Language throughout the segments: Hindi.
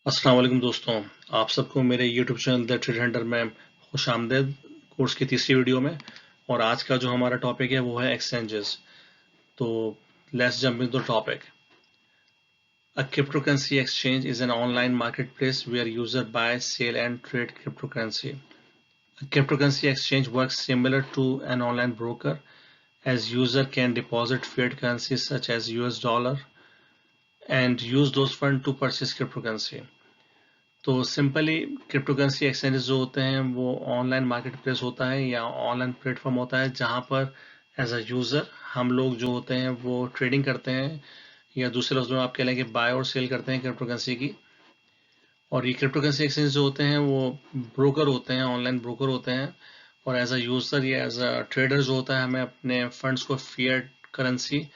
अस्सलाम वालेकुम दोस्तों, आप सबको मेरे YouTube channel the trade Hunter में खुशामदीद कोर्स की तीसरी वीडियो में। और आज का जो हमारा टॉपिक है वो है एक्सचेंजेस। तो let's jump in the topic. A cryptocurrency exchange is an online marketplace where users buy, sell and trade cryptocurrency. A cryptocurrency exchange works similar to an online broker as user can deposit fiat currencies such as US dollar and use those funds to purchase cryptocurrency. तो सिंपली क्रिप्टोकरेंसी एक्सचेंजेस जो होते हैं वो ऑनलाइन मार्केट प्लेस होता है या ऑनलाइन प्लेटफॉर्म होता है जहां पर एज अ यूज़र हम लोग जो होते हैं वो ट्रेडिंग करते हैं या दूसरे लफ्ज़ों में आप कह लें कि बाय और सेल करते हैं क्रिप्टोकरेंसी की। और ये क्रिप्टोकरेंसी एक्सचेंज जो होते हैं वो ब्रोकर होते हैं, ऑनलाइन ब्रोकर होते हैं। और एज अ यूज़र या एज अ ट्रेडर जो होता है हमें अपने फंड्स को फिएट करेंसी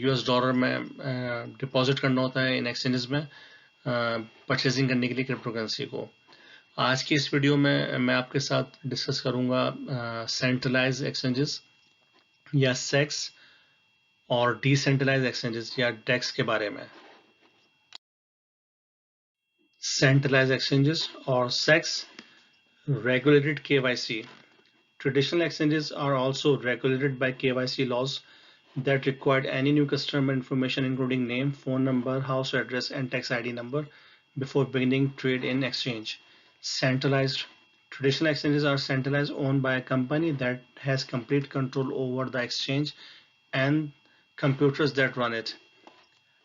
US डॉलर में डिपॉजिट करना होता है इन एक्सचेंजेस में परचेजिंग करने के लिए क्रिप्टोकरेंसी को। आज की इस वीडियो में मैं आपके साथ डिस्कस करूंगा सेंट्रलाइज एक्सचेंजेस या सेक्स और डिसेंट्रलाइज एक्सचेंजेस या डेक्स के बारे में। सेंट्रलाइज एक्सचेंजेस और sex regulated KYC. Traditional exchanges are also regulated by KYC laws that required any new customer information including name, phone number, house address and tax ID number before beginning trade in exchange. Centralized. Traditional exchanges are centralized, owned by a company that has complete control over the exchange and computers that run it.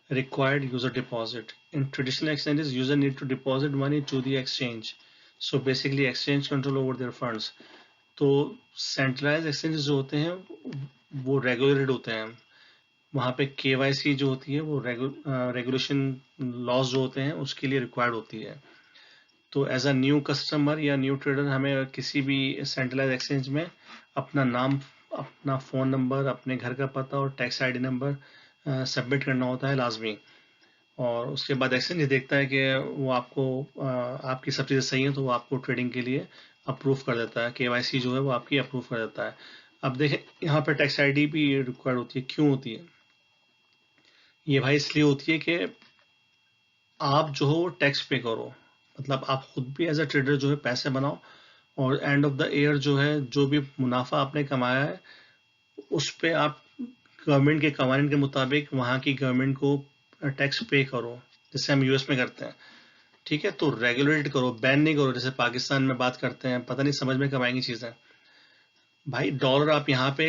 Required user deposit. In traditional exchanges, user need to deposit money to the exchange. So basically exchange control over their funds. तो सेंट्रलाइज एक्सचेंजेस जो होते हैं वो रेगुलेटेड होते हैं। वहाँ पे KYC जो होती है वो रेगुलेशन लॉज जो होते हैं उसके लिए रिक्वायर्ड होती है। तो एज अ न्यू कस्टमर या न्यू ट्रेडर हमें किसी भी सेंट्रलाइज एक्सचेंज में अपना नाम, अपना फ़ोन नंबर, अपने घर का पता और टैक्स ID नंबर सबमिट करना होता है लाजमी। और उसके बाद एक्सचेंज देखता है कि वो आपको आपकी सब चीज़ें सही हैं तो वो आपको ट्रेडिंग के लिए अप्रूव कर देता है। KYC जो है वो आपकी अप्रूव कर देता है। अब देखें यहाँ पर टैक्स ID भी रिक्वायर्ड होती है। क्यों होती है ये भाई? इसलिए होती है कि आप जो हो टैक्स पे करो, मतलब आप खुद भी एज अ ट्रेडर जो है पैसे बनाओ और एंड ऑफ द ईयर जो है जो भी मुनाफा आपने कमाया है उस पे आप गवर्नमेंट के कवानीन के मुताबिक वहाँ की गवर्नमेंट को टैक्स पे करो, जैसे हम US में करते हैं। ठीक है, तो रेगुलेट करो, बैन नहीं करो। जैसे पाकिस्तान में बात करते हैं, पता नहीं समझ में कब आएंगी चीजें। भाई डॉलर आप यहाँ पे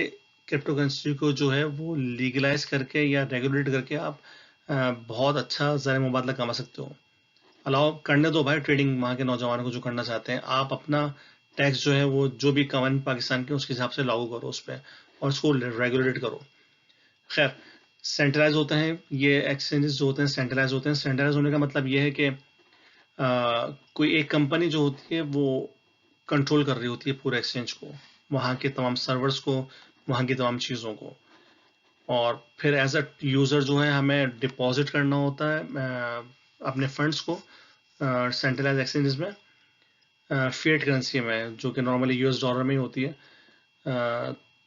क्रिप्टो करेंसी को जो है वो लीगलाइज करके या रेगुलेट करके आप बहुत अच्छा ज़र मुबादला कमा सकते हो। अलाउ करने दो भाई ट्रेडिंग वहाँ के नौजवानों को जो करना चाहते हैं। आप अपना टैक्स जो है वो जो भी कवानीन पाकिस्तान के उसके हिसाब से लागू करो उस पर और उसको रेगुलेट करो। खैर, सेंट्रलाइज होते हैं ये एक्सचेंजेस जो होते हैं, सेंट्रलाइज होते हैं। सेंट्रलाइज होने का मतलब ये है कि कोई एक कंपनी जो होती है वो कंट्रोल कर रही होती है पूरे एक्सचेंज को, वहाँ के तमाम सर्वर्स को, वहाँ की तमाम चीज़ों को। और फिर एज अ यूज़र जो है हमें डिपॉजिट करना होता है अपने फंड्स को सेंट्रलाइज एक्सचेंजेस में फिएट करेंसी में, जो कि नॉर्मली US डॉलर में ही होती है।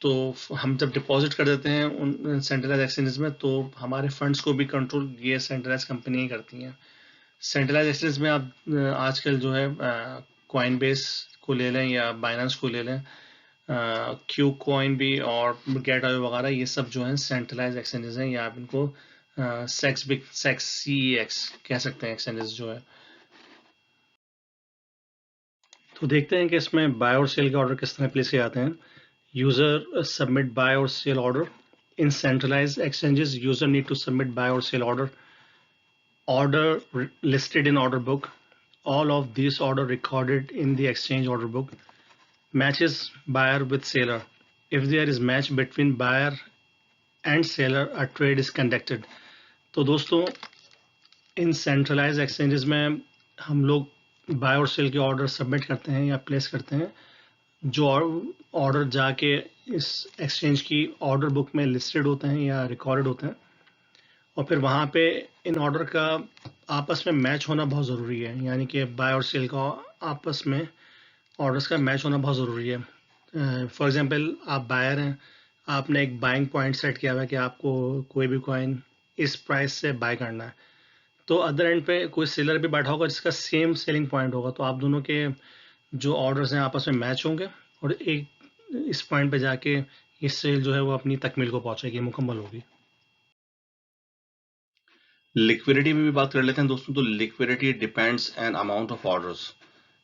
तो हम जब डिपॉजिट कर देते हैं उन सेंट्रलाइज एक्सचेंजेस में तो हमारे फंड्स को भी कंट्रोल ये सेंट्रलाइज कंपनी करती हैं। सेंट्रलाइज एक्सचेंज में आप आजकल जो है कॉइन बेस को ले लें या बाइनेंस को ले लें, क्यू कॉइन भी और गेट आयो वगैरह, ये सब जो है सेंट्रलाइज एक्सचेंजेस हैं या आप इनको सेक्स CEX कह सकते हैं एक्सचेंजेस जो है। तो देखते हैं कि इसमें बाय और सेल के ऑर्डर किस तरह प्लेस किए जाते हैं। यूजर सबमिट बाय और sell order in centralize exchanges. User need to submit buy और sell order listed in order book. All of these order recorded in the exchange order book. Matches buyer with seller. If there is match between buyer and seller, a trade is conducted. तो दोस्तों इन सेंट्रलाइज एक्सचेंजेस में हम लोग बाय और सेल के ऑर्डर सबमिट करते हैं या प्लेस करते हैं, जो ऑर्डर जाके इस एक्सचेंज की ऑर्डर बुक में लिस्टेड होते हैं या रिकॉर्डेड होते हैं। और फिर वहाँ पे इन ऑर्डर का आपस में मैच होना बहुत ज़रूरी है, यानी कि बाय और सेल का आपस में ऑर्डर्स का मैच होना बहुत ज़रूरी है। फॉर एग्जांपल आप बायर हैं, आपने एक बाइंग पॉइंट सेट किया हुआ है कि आपको कोई भी कॉइन इस प्राइस से बाय करना है। तो अदर एंड पे कोई सेलर भी बैठा होगा जिसका सेम सेलिंग पॉइंट होगा, तो आप दोनों के जो ऑर्डर्स हैं आपस में मैच होंगे और एक इस पॉइंट पे जाके ये सेल जो है वो अपनी तकमील को पहुंचेगी, मुकम्मल होगी। लिक्विडिटी में भी बात कर लेते हैं दोस्तों। तो liquidity depends an amount of orders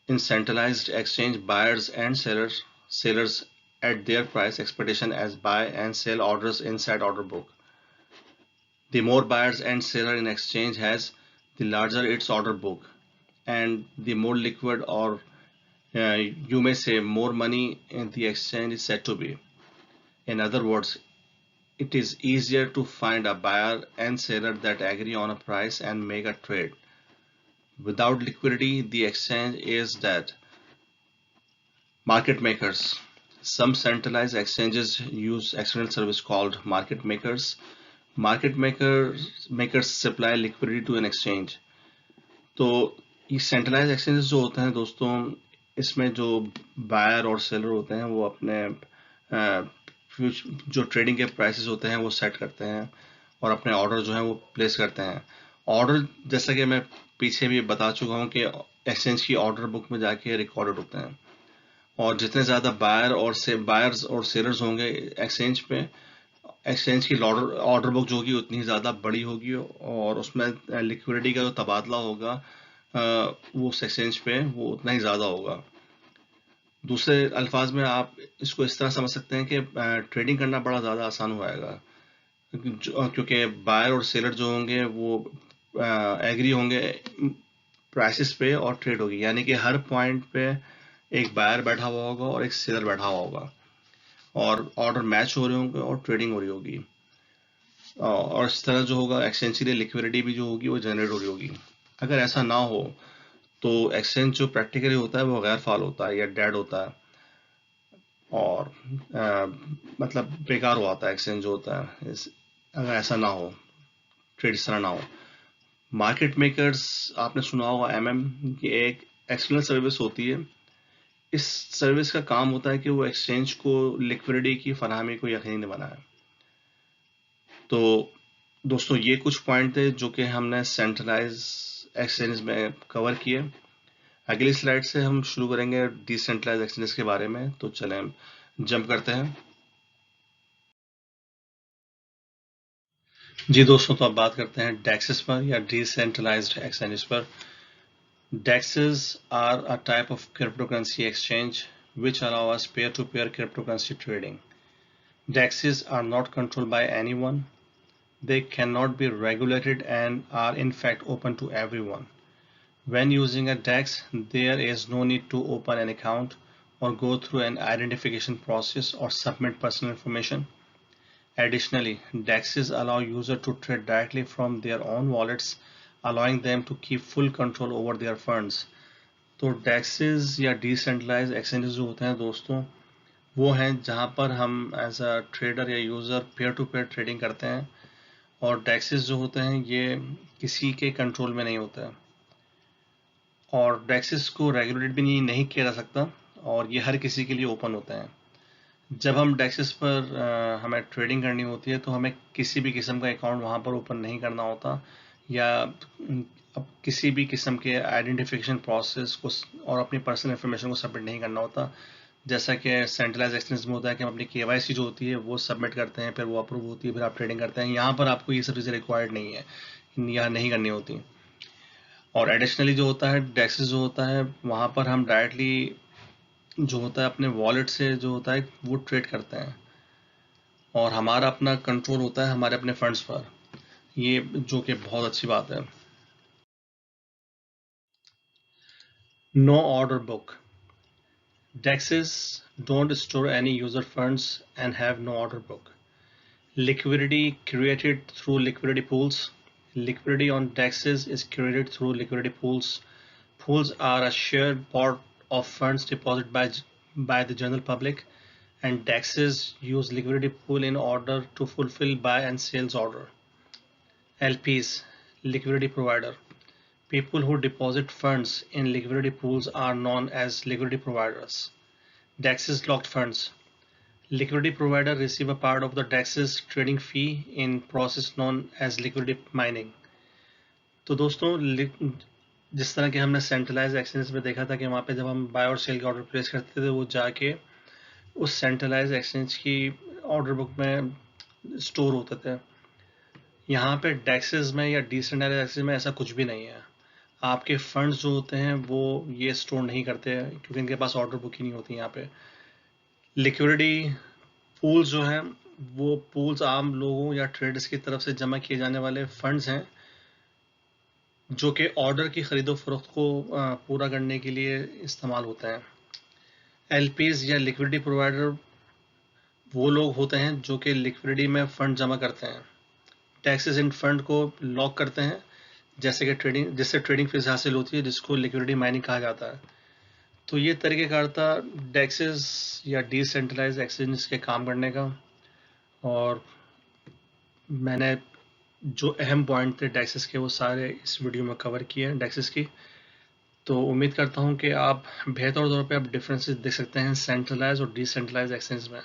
in centralised exchange, buyers and sellers at their price expectation as buy and sell orders inside order book. The more buyers and seller in exchange has, the larger its order book, and the more liquid, or you may say more money in the exchange is said to be. In other words, it is easier to find a buyer and seller that agree on a price and make a trade. Without liquidity, the exchange is dead. Market makers. Some centralized exchanges use external service called market makers. Market makers supply liquidity to an exchange. तो ये सेंट्रलाइज एक्सचेंजेस जो होते हैं दोस्तों, इसमें जो बायर और सेलर होते हैं वो अपने जो ट्रेडिंग के प्राइसेस होते हैं वो सेट करते हैं और अपने ऑर्डर जो है वो प्लेस करते हैं। ऑर्डर, जैसा कि मैं पीछे भी बता चुका हूँ कि एक्सचेंज की ऑर्डर बुक में जाके रिकॉर्डेड होते हैं, और जितने ज़्यादा बायर्स और सेलर्स होंगे एक्सचेंज पे, एक्सचेंज की ऑर्डर बुक जो होगी उतनी ज़्यादा बड़ी होगी और उसमें लिक्विडिटी का जो तबादला होगा वो उस एक्सचेंज पे वो उतना ही ज़्यादा होगा। दूसरे अल्फाज में आप इसको इस तरह समझ सकते हैं कि ट्रेडिंग करना बड़ा ज़्यादा आसान हो जाएगा, क्योंकि बायर और सेलर जो होंगे वो एग्री होंगे प्राइसेस पे और ट्रेड होगी, यानी कि हर पॉइंट पे एक बायर बैठा हुआ होगा और एक सेलर बैठा हुआ होगा और ऑर्डर मैच हो रहे होंगे और ट्रेडिंग हो रही होगी, और इस तरह जो होगा एक्सचेंज के लिए लिक्विडिटी भी जो होगी वो जनरेट हो रही होगी। अगर ऐसा ना हो तो एक्सचेंज जो प्रैक्टिकली होता है वो गैर फाल होता है या डेड होता है, और मतलब बेकार हो आता है एक्सचेंज जो होता है अगर ऐसा ना हो, ट्रेड इस तरह ना हो। मार्केट मेकर्स, आपने सुना होगा MM, ये एक एक्सटर्नल सर्विस होती है। इस सर्विस का काम होता है कि वो एक्सचेंज को लिक्विडिटी की फरहमी को यकीनी बनाए। तो दोस्तों ये कुछ पॉइंट थे जो कि हमने सेंट्रलाइज एक्सचेंज में कवर किए। अगली स्लाइड से हम शुरू करेंगे डिसेंट्रलाइज एक्सचेंज के बारे में, तो चलें हम जंप करते हैं। जी दोस्तों, तो अब बात करते हैं डेक्सेस पर या डिसेंट्रलाइज्ड एक्सचेंजेस पर। DEXs are a type of cryptocurrency exchange which allow us peer-to-peer cryptocurrency trading. DEXs are not controlled by anyone. They cannot be regulated and are in fact open to everyone. When using a DEX, there is no need to open an account or go through an identification process or submit personal information. Additionally, DEXs allow users to trade directly from their own wallets, allowing them to keep full control over their funds. तो डेक्सेस या डिसेंट्रलाइज एक्सचेंजेस जो होते हैं दोस्तों, वो हैं जहां पर हम एज अ ट्रेडर या user pair to pair trading करते हैं, और डेक्सेस जो होते हैं ये किसी के कंट्रोल में नहीं होता है और डेक्सेस को रेगुलेट भी नहीं किया जा सकता, और ये हर किसी के लिए ओपन होते हैं। जब हम डेक्सेस पर हमें ट्रेडिंग करनी होती है तो हमें किसी भी किस्म का अकाउंट वहाँ पर ओपन नहीं करना होता, या अब किसी भी किस्म के आइडेंटिफिकेशन प्रोसेस को और अपनी पर्सनल इन्फॉर्मेशन को सबमिट नहीं करना होता। जैसा कि सेंट्रलाइज एक्सचेंज में होता है कि हम अपनी KYC जो होती है वो सबमिट करते हैं, फिर वो अप्रूव होती है, फिर आप ट्रेडिंग करते हैं। यहाँ पर आपको ये सब चीज़ें रिक्वायर्ड नहीं है, यहाँ नहीं करनी होती। और एडिशनली जो होता है डेक्सेस जो होता है वहाँ पर हम डायरेक्टली जो होता है अपने वॉलेट से जो होता है वो ट्रेड करते हैं, और हमारा अपना कंट्रोल होता है हमारे अपने फंड्स पर, ये जो कि बहुत अच्छी बात है। No order book. DEXs don't store any user funds and have no order book. Liquidity created through liquidity pools. Liquidity on DEXs is created through liquidity pools. Pools are a shared pot of funds deposited by the general public, and DEXs use liquidity pool in order to fulfill buy and sales order. LPs, liquidity provider. People who deposit funds in liquidity pools are known as liquidity providers. DEXs locked funds. Liquidity provider receive a part of the DEXs trading fee in process known as liquidity mining. तो दोस्तों जिस तरह के हमने सेंट्रलाइज एक्सचेंज में देखा था कि वहाँ पे जब हम बाय और सेल के ऑर्डर प्लेस करते थे वो जाके उस सेंट्रलाइज एक्सचेंज की ऑर्डर बुक में स्टोर होते थे। यहाँ पे डेक्सेस में या डिसेंट्रलाइज एक्सचेंज में ऐसा कुछ भी नहीं है। आपके फंड्स जो होते हैं वो ये स्टोर नहीं करते क्योंकि इनके पास ऑर्डर बुक ही नहीं होती। यहाँ पे लिक्विडिटी पूल्स जो हैं वो पूल्स आम लोगों या ट्रेडर्स की तरफ से जमा किए जाने वाले फंड्स हैं जो कि ऑर्डर की खरीदो फरोख्त को पूरा करने के लिए इस्तेमाल होते हैं। एलपीज या लिक्विडिटी प्रोवाइडर वो लोग होते हैं जो कि लिक्विडिटी में फंड जमा करते हैं, टैक्सेस इन फंड को लॉक करते हैं, जैसे कि जिससे ट्रेडिंग फीस हासिल होती है, जिसको लिक्विडिटी माइनिंग कहा जाता है। तो ये तरीक़ेकार था डेक्सेस या डिसेंट्रलाइज एक्सचेंज के काम करने का, और मैंने जो अहम पॉइंट थे डेक्सेस के वो सारे इस वीडियो में कवर किए हैं डेक्सेस की। तो उम्मीद करता हूँ कि आप बेहतर तौर पे आप डिफरेंसेस देख सकते हैं सेंट्रलाइज और डिसेंट्रलाइज एक्सचेंज में।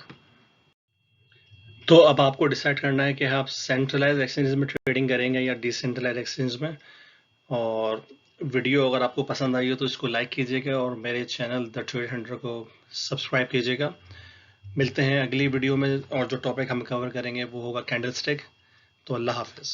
तो अब आपको डिसाइड करना है कि आप सेंट्रलाइज एक्सचेंज में ट्रेडिंग करेंगे या डिसेंट्रलाइज एक्सचेंज में। और वीडियो अगर आपको पसंद आई हो तो इसको लाइक कीजिएगा और मेरे चैनल द ट्रेड हंटर को सब्सक्राइब कीजिएगा। मिलते हैं अगली वीडियो में, और जो टॉपिक हम कवर करेंगे वो होगा कैंडलस्टिक। तो अल्लाह हाफिज़।